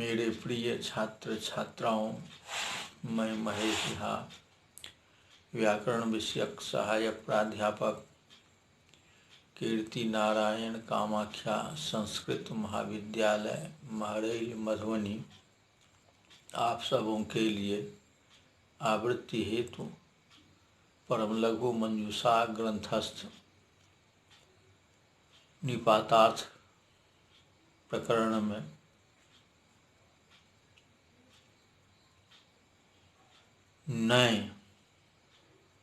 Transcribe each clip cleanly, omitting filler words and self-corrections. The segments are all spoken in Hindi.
मेरे प्रिय छात्र छात्राओं, मैं महेश झा, व्याकरण विषयक सहायक प्राध्यापक, कीर्ति नारायण कामाख्या संस्कृत महाविद्यालय, महरैल, मधुबनी, आप सबों के लिए आवृत्ति हेतु परम लघु मंजूषा ग्रंथस्थ निपातार्थ प्रकरण में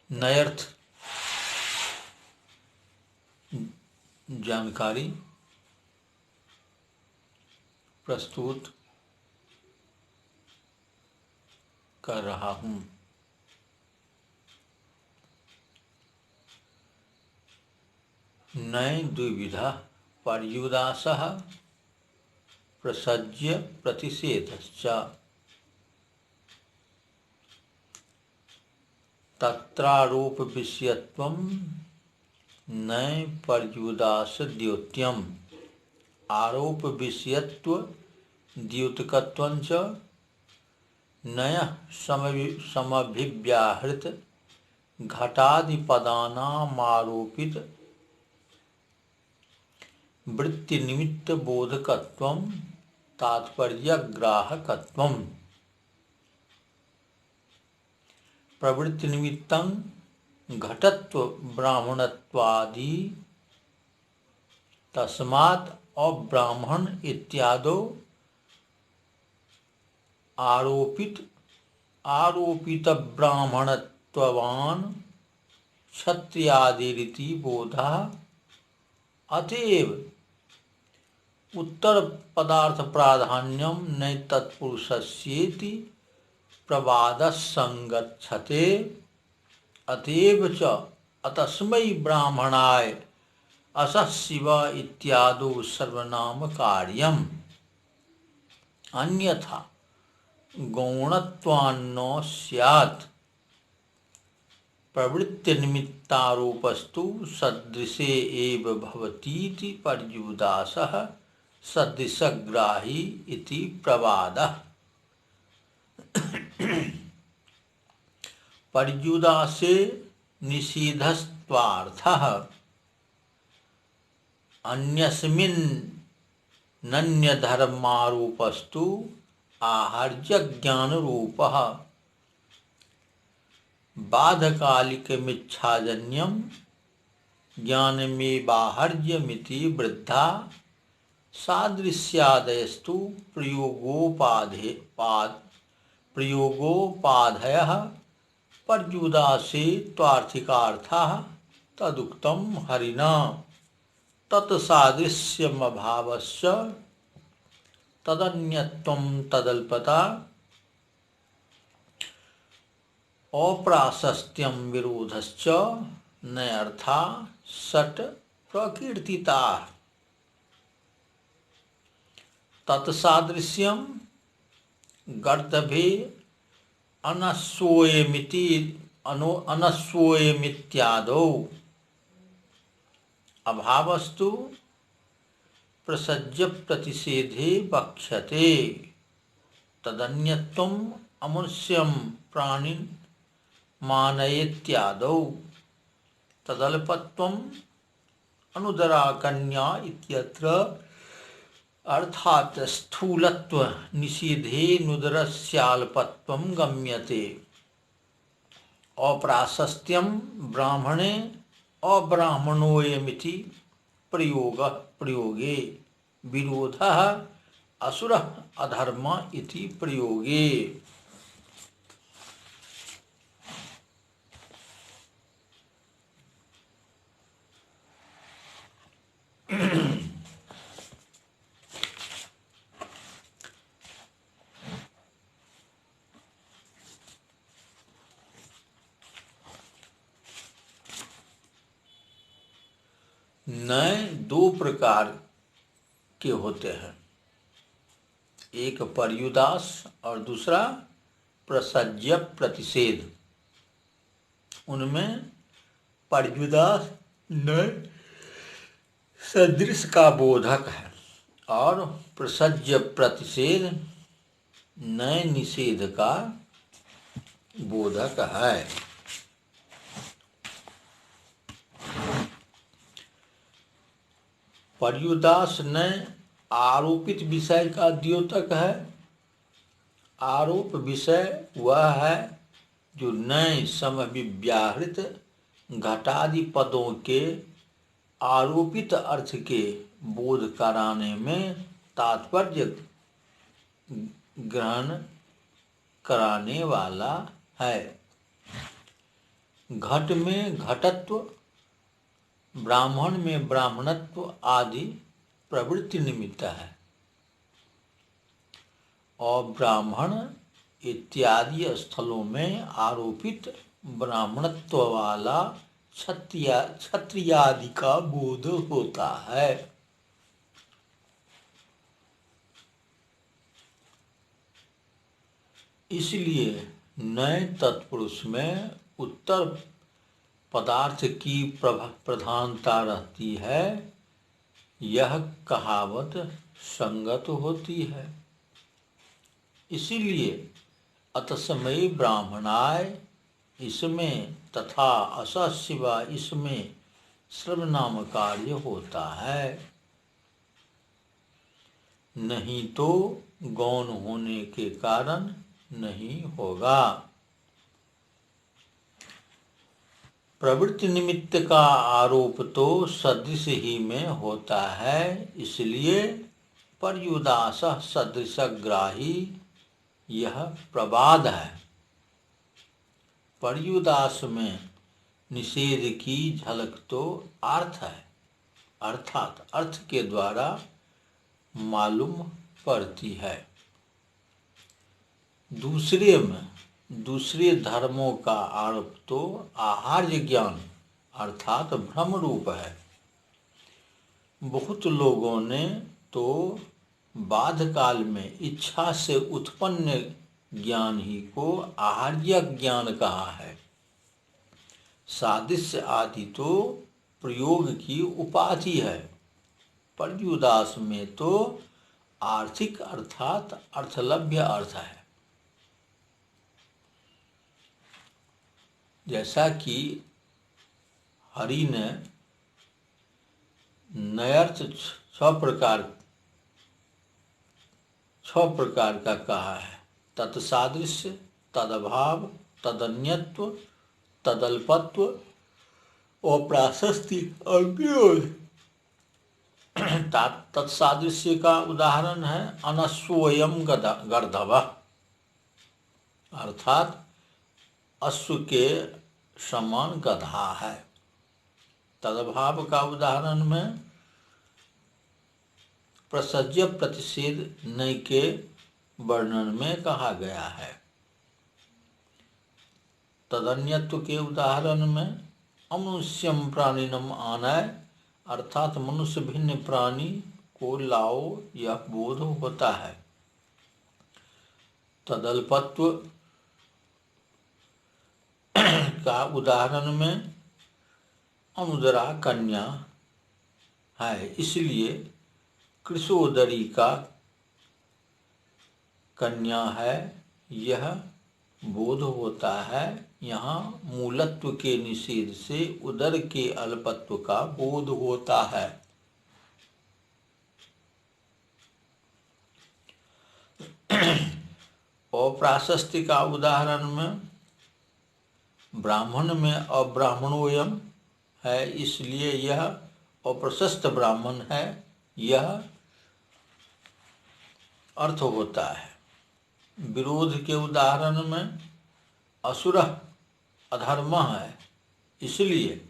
नयर्थ जानकारी प्रस्तुत कर रहा हूँ। नय द्विविधा पर्युदासः प्रसज्य प्रतिषेधश्च तत्रारोप विषयत्वं नय पर्युदास द्योत्यम आरोप विषयत्व द्योतकत्वं च नय समभिव्याहृत घटादिपदानामारोपित वृत्ति निमित्त बोधकत्वं तात्पर्यग्राहकत्वम् प्रवृत्ति निमित्तं घटत्व ब्राह्मणत्वादि तस्मात् अब्राह्मण इत्यादो आरोपित ब्राह्मणत्ववान क्षत्रियादिरिति बोधः अतएव उत्तर पदार्थ प्राधान्यम नैतत्पुरुषस्येति प्रवादसंगच्छते अतएव च अतस्मै ब्राह्मणाय असः शिव इत्यादो सर्वनाम कार्यम् अन्यथा गौणत्वान्न स्यात् प्रवृत्ति निमित्तारोपस्तु सदृशे एव भवतीति पर्युदासः सदृशग्राही इति प्रवादः। पर्युदासे निषेधस्त्वार्थः अन्यस्मिन्नन्यधर्मारोपस्तु आहर्य ज्ञानरूपः बाधकालिकमिच्छाजन्यं ज्ञानमेवाहर्यमिति वृद्धा सादृश्यादयस्तु प्रयोगोपाधयः पर्युदासे त्वार्थिकार्थः तदुक्तं हरिणा तत्सादृश्यमभावस्य तदन्यत्वं तदल्पता अप्राशस्त्यं विरोधश्च नयर्था षट् प्रकीर्तिताः। तत्सादृश्यं गर्दभे अनस्वोयमित्यादौ अभावस्तु प्रसज्य प्रतिषेधे वक्ष्यते तदन्यत्वम् अमनुष्यं प्राणिन् मानयेत्यादौ तदल्पत्वम् अनुदरा कन्या इत्यत्र अर्थात स्थूलत्व निषेधे नुदरस्याल्पत्वं गम्यते। अप्राशस्त्यं ब्राह्मणे अब्राह्मणोयमिति प्रयोगे विरोधः असुरः अधर्म इति प्रयोगे। नय दो प्रकार के होते हैं, एक पर्युदास और दूसरा प्रसज्य प्रतिषेध। उनमें पर्युदास नय सदृश का बोधक है और प्रसज्य प्रतिषेध नए निषेध का बोधक है। पर्युदास नए आरोपित विषय का द्योतक है। आरोप विषय वह है जो नए समव्याहृत घटादि पदों के आरोपित अर्थ के बोध कराने में तात्पर्य ग्रहण कराने वाला है। घट में घटत्व, ब्राह्मण में ब्राह्मणत्व आदि प्रवृत्ति निमित्त है और ब्राह्मण इत्यादि स्थलों में आरोपित ब्राह्मणत्व वाला क्षत्रियादि का बोध होता है। इसलिए नए तत्पुरुष में उत्तर पदार्थ की प्रधानता रहती है। यह कहावत संगत होती है। इसीलिए अतस्मै ब्राह्मणाय इसमें तथा असशिवा इसमें सर्वनाम कार्य होता है। नहीं तो गौण होने के कारण नहीं होगा। प्रवृत्ति निमित्त का आरोप तो सदृश ही में होता है। इसलिए पर्युदास सदृशग्राही यह प्रबाद है। पर्युदास में निषेध की झलक तो अर्थ है, अर्थात अर्थ के द्वारा मालूम पड़ती है। दूसरे धर्मों का आरोप तो आहार्य ज्ञान अर्थात भ्रम रूप है। बहुत लोगों ने तो बाधकाल में इच्छा से उत्पन्न ज्ञान ही को आहार्य ज्ञान कहा है। सादृश्य आदि तो प्रयोग की उपाधि है। पर्युदास में तो आर्थिक अर्थात अर्थलभ्य अर्थ है। जैसा कि हरि ने नयर्थ छह प्रकार का कहा है। तत्सादृश्य, तदभाव, तदन्यत्व, तदल्पत्व और प्राशस्ति और विरोध। तत्सादृश्य का उदाहरण है अनस्वयं गर्दभ, अर्थात अश्व के समान गधा है। तदभाव का उदाहरण में प्रसज्य प्रतिषेध नय के वर्णन में कहा गया है। तदन्यत्व के उदाहरण में अमनुष्यम प्राणिनम आनय, अर्थात मनुष्य भिन्न प्राणी को लाओ यह बोध होता है। तदल्पत्व का उदाहरण में अनुदरा कन्या है, इसलिए कृशोदरी का कन्या है यह बोध होता है। यहाँ मूलत्व के निषेध से उदर के अल्पत्व का बोध होता है। और प्राशस्त्य का उदाहरण में ब्राह्मण में अब्राह्मणोयम है, इसलिए यह अप्रशस्त ब्राह्मण है यह अर्थ होता है। विरोध के उदाहरण में असुर अधर्म है, इसलिए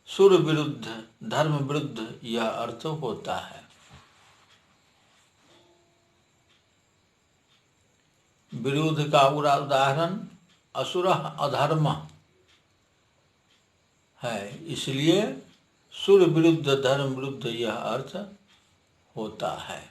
सुर विरुद्ध धर्म विरुद्ध यह अर्थ होता है। विरोध का उदाहरण असुर अधर्म है, इसलिए सुर विरुद्ध धर्म विरुद्ध यह अर्थ होता है।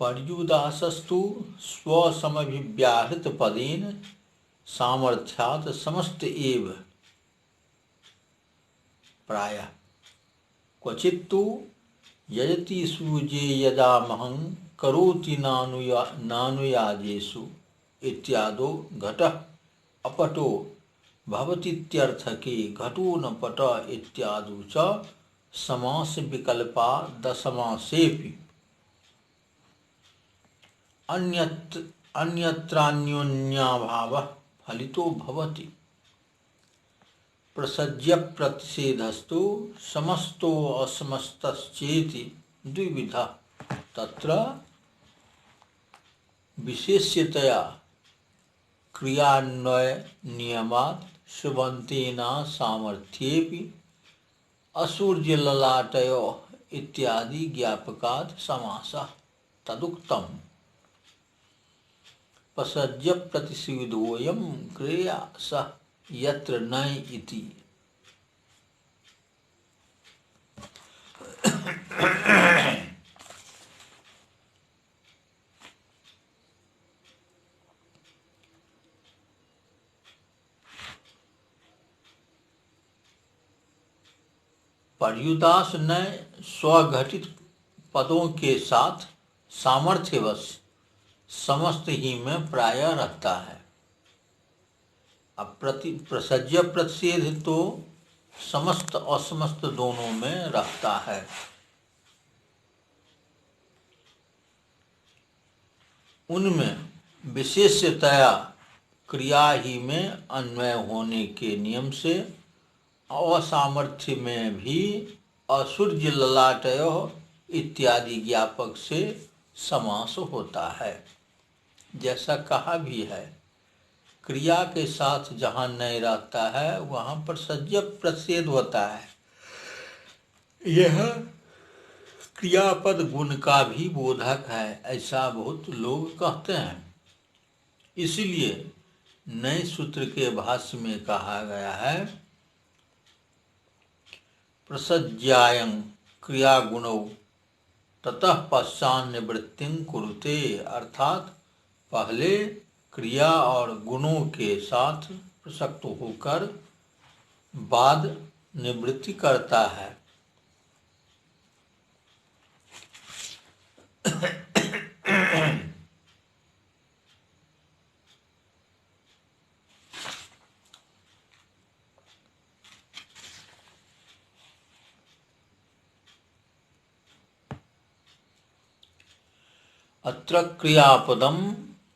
पर्युदासस्तु स्वसमभिव्याहृत पदेन सामर्थ्यात् समस्त एव प्रायः। क्वचित्तु यजति सूजे यदा महं करोति नानुयाजेषु इत्यादो घटः अपटो भवतीत्यर्थके घटो न पट इत्यादि च समास विकल्पा दशमासेऽपि अन्यत्रान्योन्याभावः फलितो भवति। प्रसज्य प्रतिषेधस्तु समस्तो असमस्तश्चेति द्विविधः। तत्र विशेष्यतया क्रियान्वय नियमात् सुबन्तेना सामर्थ्येऽपि असुर्यललाटयोः इत्यादि ज्ञापकात् समासः तदुक्तम्। प्रसज्य प्रतिषेधोऽयं क्रिया सः यत्र न इति। पर्युदास न स्वघटित पदों के साथ सामर्थ्यवश समस्त ही में प्रायः रहता है। अब प्रसज्य प्रतिषेध तो समस्त असमस्त दोनों में रहता है। उनमें विशेषतया क्रिया ही में अन्वय होने के नियम से असामर्थ्य में भी असुर्य ललाटयोः इत्यादि ज्ञापक से समास होता है। जैसा कहा भी है, क्रिया के साथ जहाँ नहीं रहता है वहाँ पर सज्ज प्रतिषेध होता है। यह क्रियापद गुण का भी बोधक है, ऐसा बहुत लोग कहते हैं। इसलिए नए सूत्र के भाष्य में कहा गया है, प्रसज्यायं क्रिया गुणौ ततः पश्चान् निवृत्तिं कुरुते, अर्थात पहले क्रिया और गुणों के साथ प्रसक्त होकर बाद निवृत्ति करता है। अत्र क्रियापदं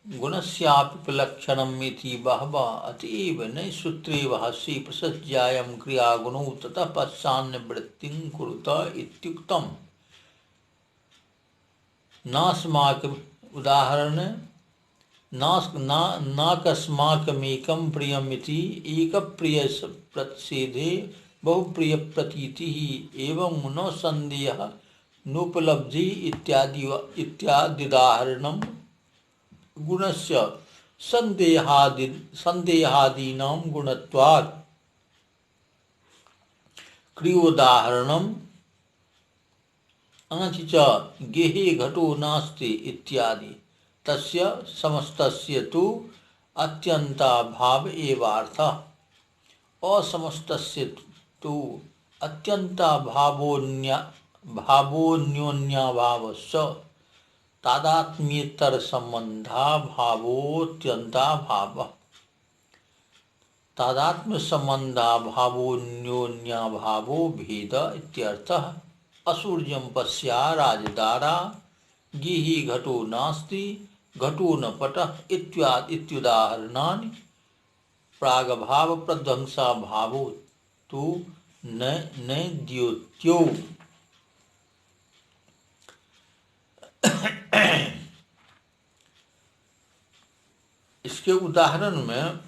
गुणस्यापि लक्षणम् इति बहवः अतएव नए सूत्रे भाष्ये प्रसज्यायं क्रियागुणौ ततः पश्चान् निवृत्तिं कुरुत इत्युक्तम्। नास्माकम् उदाहरण नाकस्माकमेकं प्रियमिति एकप्रिय प्रतिषेधे बहुप्रिय प्रतीतिः एवं न संदेहः नोपलब्धि इत्यादिदाहरणं गुणस्य संदेहादीनां गुणत्वात् क्रियोदाहरणम् अनचि च गेहे घटो नास्ति इत्यादि तस्य समस्तस्य तु अत्यन्ताभाव एवार्थः। असमस्तस्य तु अत्यन्ताभावोऽन्योन्याभावश्च तादात्म्येतरसम्बन्धाभावोऽत्यन्ताभावः। तादात्म्यसम्बन्धाभावोऽन्योन्याभावो भेद इत्यर्थः। असुर्यं पश्या राजदारा गिहि घटो नास्ति घटो न पटः इत्युदाहरणानि प्रागभाव प्रध्वंसाभावो तु न द्योत्यो। इसके उदाहरण में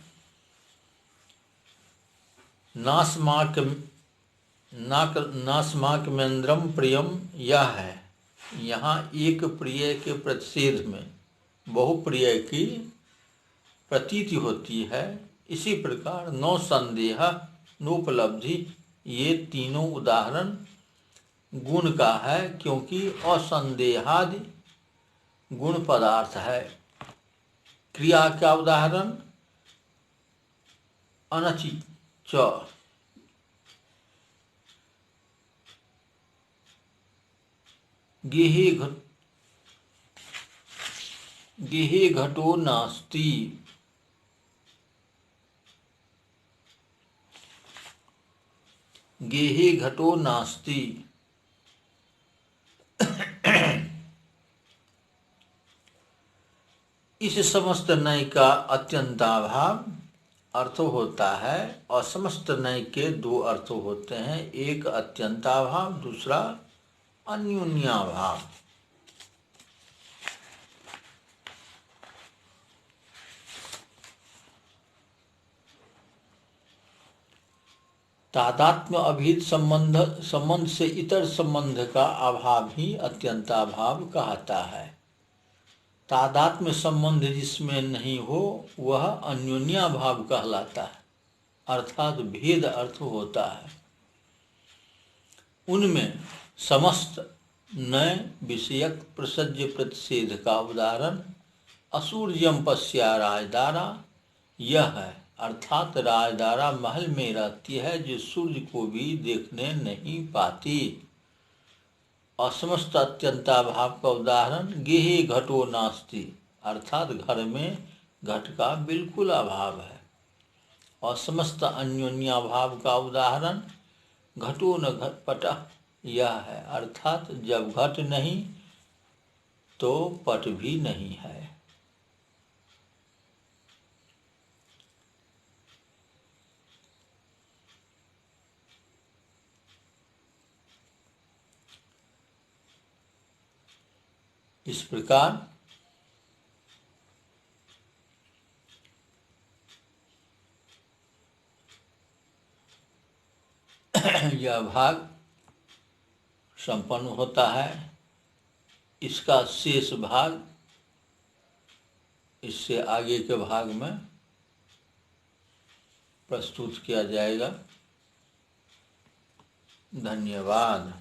नास्माकमेन्द्रम प्रियम यह है। यहाँ एक प्रिय के प्रतिषेध में बहुप्रिय की प्रतीति होती है। इसी प्रकार नो संदेह नोपलब्धि ये तीनों उदाहरण गुण का है, क्योंकि असंदेहादि गुण पदार्थ है। क्रिया का उदाहरण अनचि च गेहे घटो नास्ति। गेहे घटो नास्ति। इस समस्त नय का अत्यंताभाव अर्थ होता है, और समस्त नय के दो अर्थ होते हैं, एक अत्यंताभाव, दूसरा अन्योन्याभाव। तादात्म्य अभीत संबंध से इतर संबंध का अभाव ही अत्यंताभाव कहता है। तादात्म्य संबंध जिसमें नहीं हो वह अन्योन्याभाव कहलाता है, अर्थात भेद अर्थ होता है। उनमें समस्त नय विषयक प्रसज्य प्रतिषेध का उदाहरण असूर्यम पश्या राजदारा यह है, अर्थात राजदारा महल में रहती है जो सूर्य को भी देखने नहीं पाती। असमस्त अत्यंताभाव का उदाहरण गेहे घटो नास्ति, अर्थात घर में घट का बिल्कुल अभाव है। असमस्त अन्योन्याभाव का उदाहरण घटो न पट यह है, अर्थात जब घट नहीं तो पट भी नहीं है। इस प्रकार यह भाग संपन्न होता है। इसका शेष भाग इससे आगे के भाग में प्रस्तुत किया जाएगा। धन्यवाद।